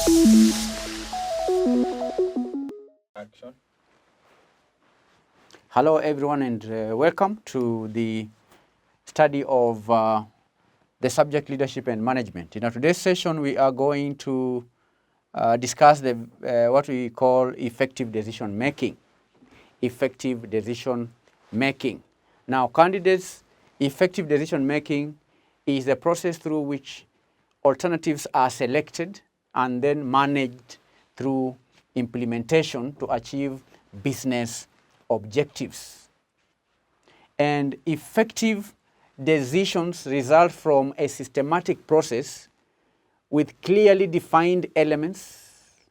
Action. Hello everyone and welcome to the study of the subject leadership and management. In today's session we are going to discuss the what we call effective decision making. Effective decision making. Now candidates, effective decision making is the process through which alternatives are selected and then managed through implementation to achieve business objectives. And effective decisions result from a systematic process with clearly defined elements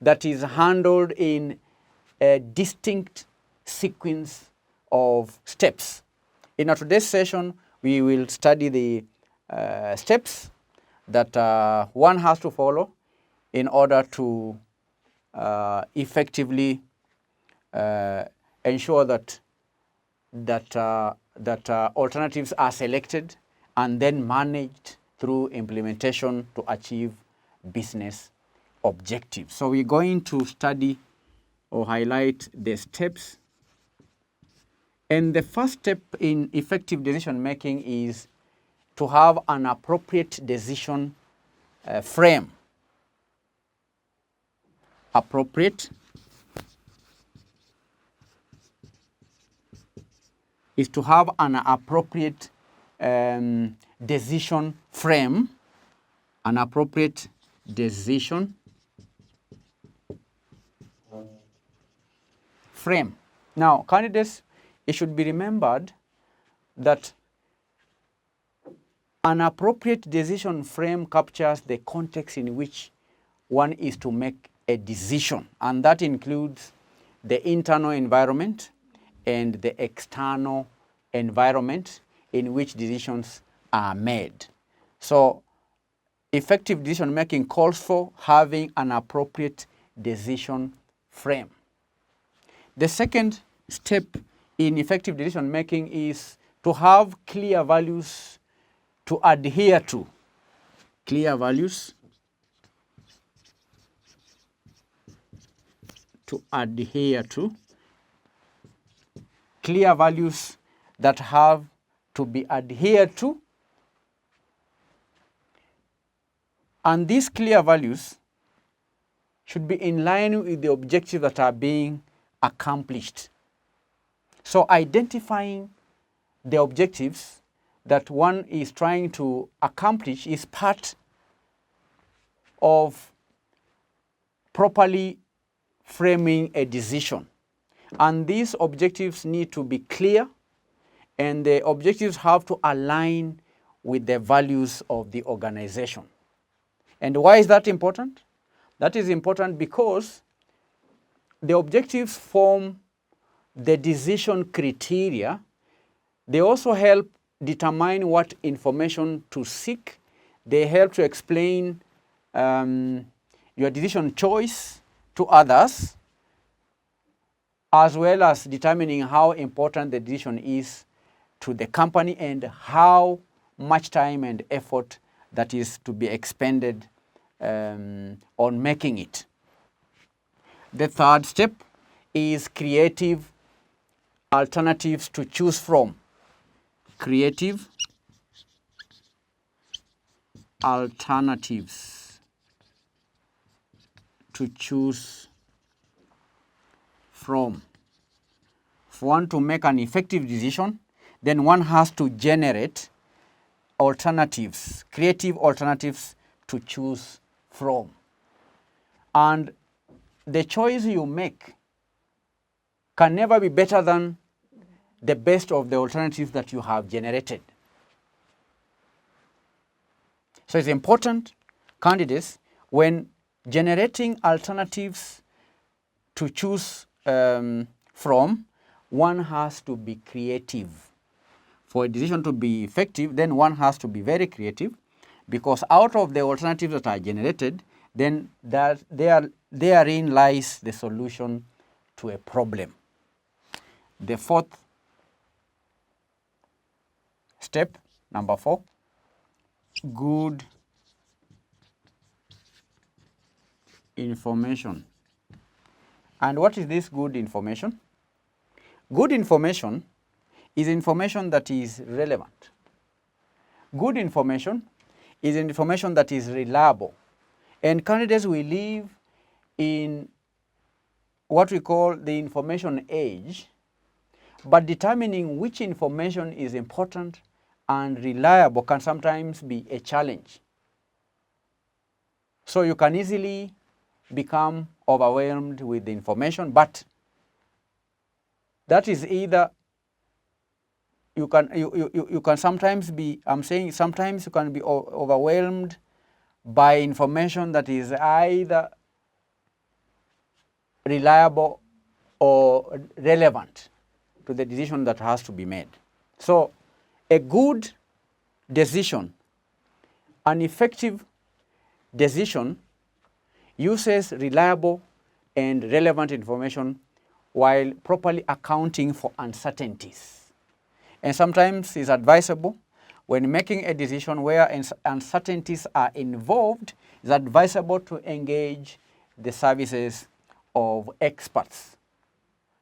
that is handled in a distinct sequence of steps. In our today's session, we will study the steps that one has to follow in order to effectively ensure that alternatives are selected and then managed through implementation to achieve business objectives. So we're going to study or highlight the steps. And the first step in effective decision making is to have an appropriate decision frame. Appropriate is to have an appropriate decision frame, an appropriate decision frame. Now, candidates, it should be remembered that an appropriate decision frame captures the context in which one is to make a decision, and that includes the internal environment and the external environment in which decisions are made. So, effective decision making calls for having an appropriate decision frame. The second step in effective decision making is to have clear values to adhere to. Clear values to adhere to. Clear values that have to be adhered to. And these clear values should be in line with the objectives that are being accomplished. So identifying the objectives that one is trying to accomplish is part of properly framing a decision. And these objectives need to be clear, and the objectives have to align with the values of the organization. And why is that important? That is important because the objectives form the decision criteria. They also help determine what information to seek. They help to explain your decision choice to others, as well as determining how important the decision is to the company and how much time and effort that is to be expended on making it. The third step is creative alternatives to choose from. Creative alternatives to choose from. For one to make an effective decision, then one has to generate alternatives, creative alternatives to choose from. And the choice you make can never be better than the best of the alternatives that you have generated. So it's important, candidates, when generating alternatives to choose from, one has to be creative. For a decision to be effective, then one has to be very creative, because out of the alternatives that are generated, then therein lies the solution to a problem. The fourth step, number 4, good information. And what is this good information? Good information is information that is relevant. Good information is information that is reliable. And candidates will live in what we call the information age, but determining which information is important and reliable can sometimes be a challenge. So you can easily become overwhelmed with the information, but that is either you can sometimes be, I'm saying sometimes you can be overwhelmed by information that is either reliable or relevant to the decision that has to be made. So a good decision, an effective decision uses reliable and relevant information while properly accounting for uncertainties. And sometimes it's advisable when making a decision where uncertainties are involved, it's advisable to engage the services of experts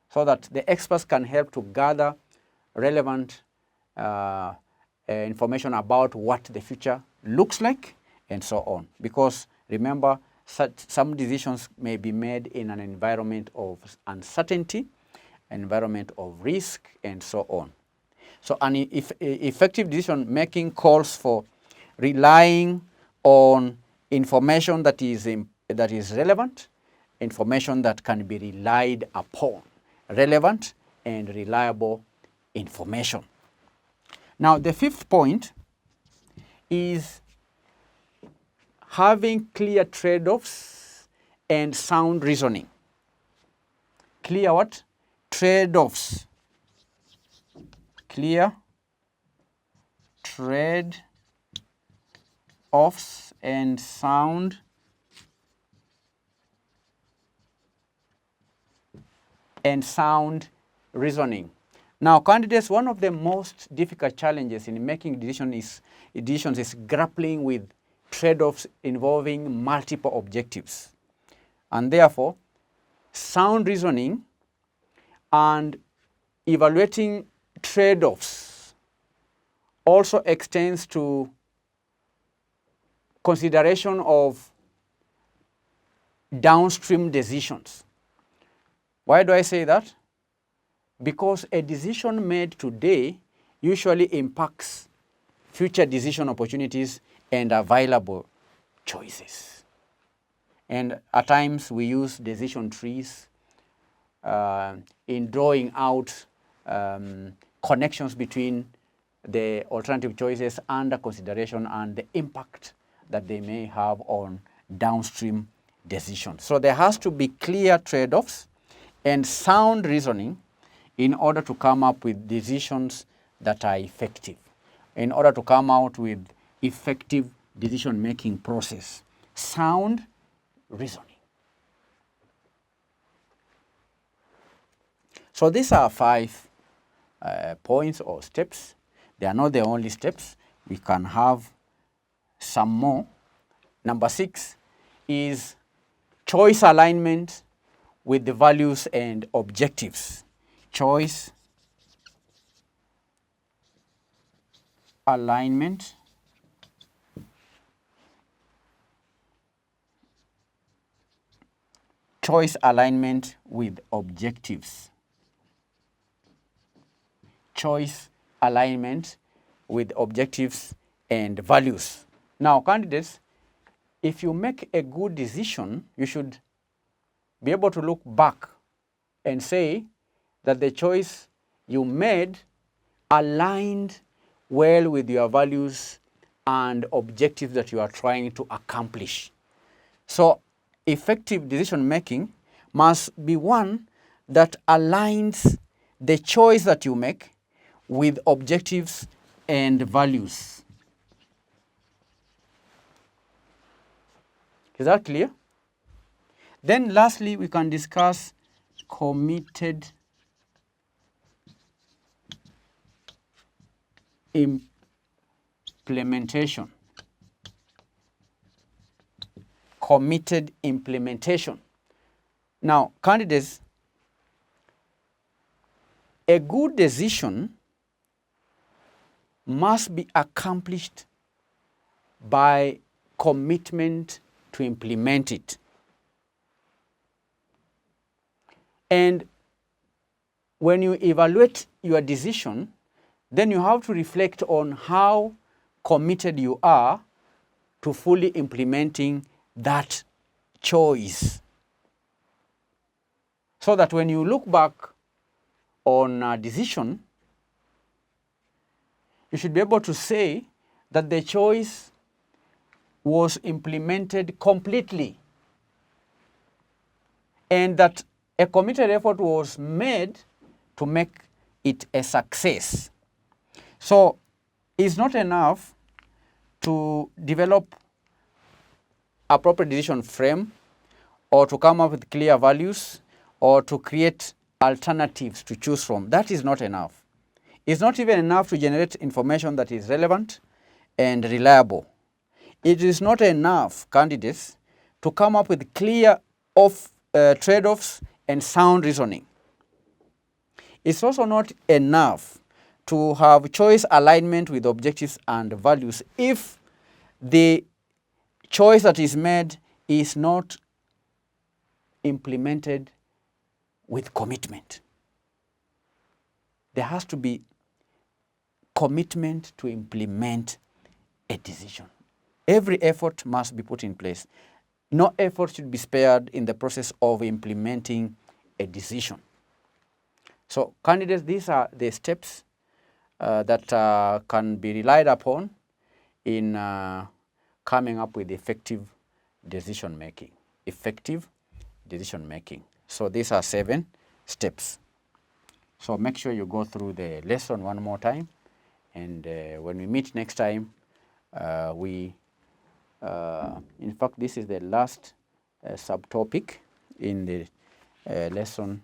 so that the experts can help to gather relevant information about what the future looks like and so on. Because remember, some decisions may be made in an environment of uncertainty, environment of risk, and so on. So an effective decision making calls for relying on information that is relevant, information that can be relied upon, relevant and reliable information. Now the fifth point is having clear trade-offs and sound reasoning. Clear what? Trade-offs. Clear trade-offs and sound reasoning. Now, candidates, one of the most difficult challenges in making decisions is grappling with trade-offs involving multiple objectives. And therefore, sound reasoning and evaluating trade-offs also extends to consideration of downstream decisions. Why do I say that? Because a decision made today usually impacts future decision opportunities and available choices. And at times we use decision trees in drawing out connections between the alternative choices under consideration and the impact that they may have on downstream decisions. So there has to be clear trade-offs and sound reasoning in order to come up with decisions that are effective, in order to come out with effective decision-making process. Sound reasoning. So these are 5 points or steps. They are not the only steps. We can have some more. Number 6 is choice alignment with the values and objectives. Choice alignment with objectives. Choice alignment with objectives and values. Now, candidates, if you make a good decision, you should be able to look back and say that the choice you made aligned well with your values and objectives that you are trying to accomplish. So effective decision making must be one that aligns the choice that you make with objectives and values. Is that clear? Then lastly, we can discuss committed implementation. committed implementation. Now, candidates, a good decision must be accomplished by commitment to implement it. And when you evaluate your decision, then you have to reflect on how committed you are to fully implementing that choice. So that when you look back on a decision, you should be able to say that the choice was implemented completely and that a committed effort was made to make it a success. So it's not enough to develop a proper decision frame or to come up with clear values or to create alternatives to choose from. That is not enough. It's not even enough to generate information that is relevant and reliable. It is not enough, candidates, to come up with clear trade-offs and sound reasoning. It's also not enough to have choice alignment with objectives and values if the choice that is made is not implemented with commitment. There has to be commitment to implement a decision. Every effort must be put in place. No effort should be spared in the process of implementing a decision. So, candidates, these are the steps that can be relied upon in coming up with effective decision making. Effective decision making. So, these are 7 steps. So, make sure you go through the lesson one more time, and when we meet next time, in fact, this is the last subtopic in the lesson,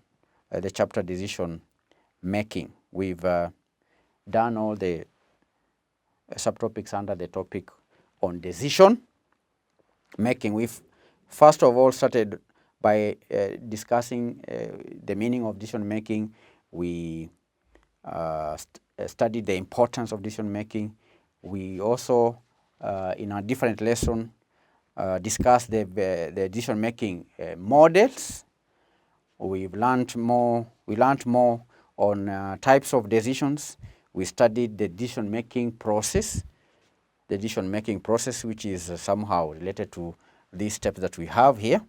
the chapter decision making. We've done all the subtopics under the topic on decision making. We've first of all started by discussing the meaning of decision making. We studied the importance of decision making. We also, in a different lesson, discussed the decision making models. We learned more on types of decisions. We studied the decision making process, which is somehow related to these steps that we have here.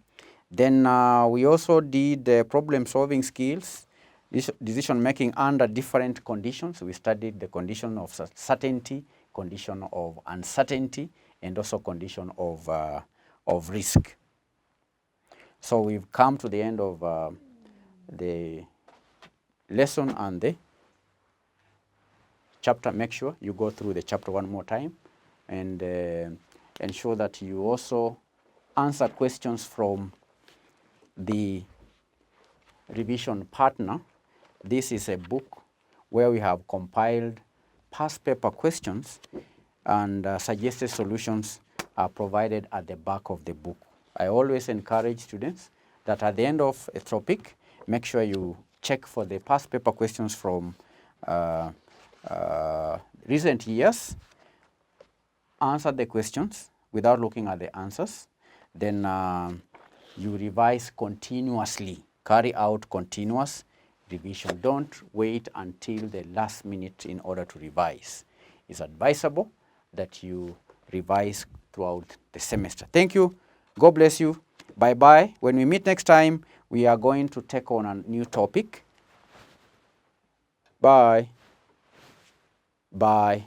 Then we also did problem solving skills, decision making under different conditions. We studied the condition of certainty, condition of uncertainty, and also condition of risk. So we've come to the end of the lesson and the chapter. Make sure you go through the chapter one more time and ensure that you also answer questions from the revision partner. This is a book where we have compiled past paper questions, and suggested solutions are provided at the back of the book. I always encourage students that at the end of a topic, make sure you check for the past paper questions from recent years, answer the questions without looking at the answers, then you revise continuously, carry out continuous revision. Don't wait until the last minute in order to revise. It's advisable that you revise throughout the semester. Thank you. God bless you. Bye-bye. When we meet next time, we are going to take on a new topic. Bye. Bye.